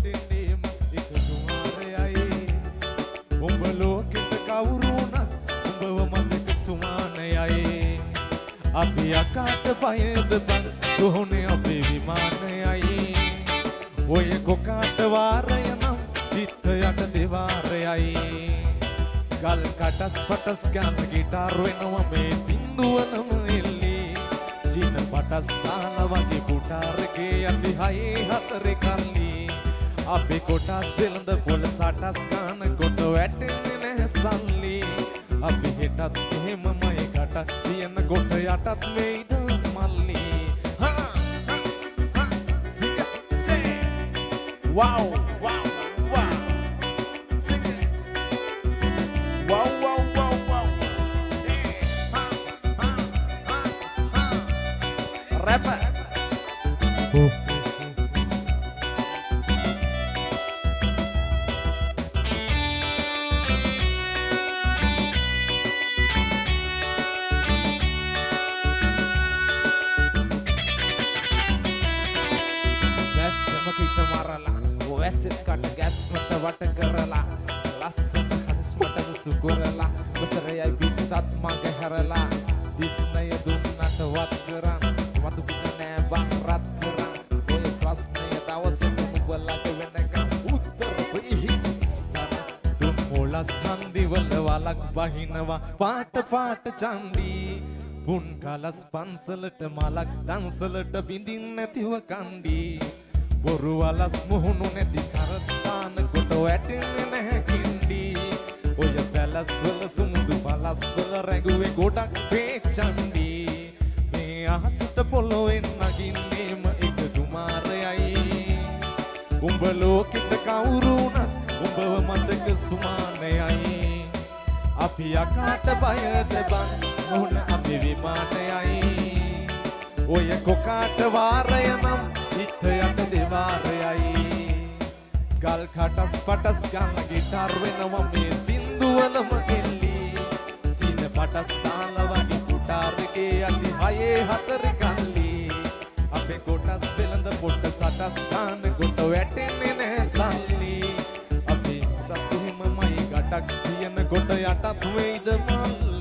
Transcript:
වැටෙන්නේම එකතු මාරයයි උඹ ලෝකෙට කවුරුණත් උඹව මතක සුමානයයි අපි අකාට බයද බං සොහොනේ අපේ විමානයයි ඔය කොකාට වාරය නම් හිත යට දෙවාරයයි ගල් කටස් පටස් ගන්න ගිටාර් වෙනවා මේ සින්දුවනම එල්ලි චීන පටස් ගාලා වගේ පුටාරකේ යටි හයේ හතරේ කල්ලි අපේ කොටස් වෙළඳ පොළ සටස් ගන්න කොට වැටෙන්නේ නැහැ සල්ලි අපි හෙටත් එහෙමමයි කට තියෙන කොට යටත් වෙයිද මල්ලි wow wow wow sing it wow wow wow wow rapper වැස්සෙත් කට ගැස්මට වට කරලා ලස්සන හදිස්මට මුසු කරලා වසරයයි පිස්සත් මග හැරලා දිස්නය දුන්නට වත් කරන් මතු පිට නෑ බං රත් කරන් ඔය ප්‍රශ්නය දවසක නුඹලට වෙනකම් උත්තර වෙහිස්තන දුම් මොලස් හන්දිවල වලක් බහිනවා පාට පාට චන්දි පුන් කලස් පන්සලට මලක් දන්සලට බිඳින් නැතිව කණ්ඩි බොරු වලස් මුහුණු නැති සරස්ථාන කොට වැටෙන්නේ නැහැ කින්ඩි ඔය පැලස් වල සුමුදු පලස් වල රැඟුවේ ගොඩක් පේචන්ඩි මේ අහසට පොළොවෙන් නගින්නේම එක දුමාරයයි උඹ ලෝකෙට කවුරු වුණත් උඹව මතක සුමානයයි අපි අකාට බයද බං මොන අපි විමානයයි ඔය කොකාට වාරය නම් හිත යට දෙවාරයයි ගල් කටස් පටස් ගන්න ගිටාර් වෙනවා මේ සින්දුවලම එල්ලි චීන පටස් තාලා වගේ පුටාරකේ යටි හයේ හතරේ කල්ලි අපේ කොටස් වෙළඳ පොට සටස් ගන්න කොට වැටෙන්නේ නැහැ සල්ලි අපි තත් එහෙමමයි ගටක් තියෙන කොට යටත් වෙයිද මල්ලි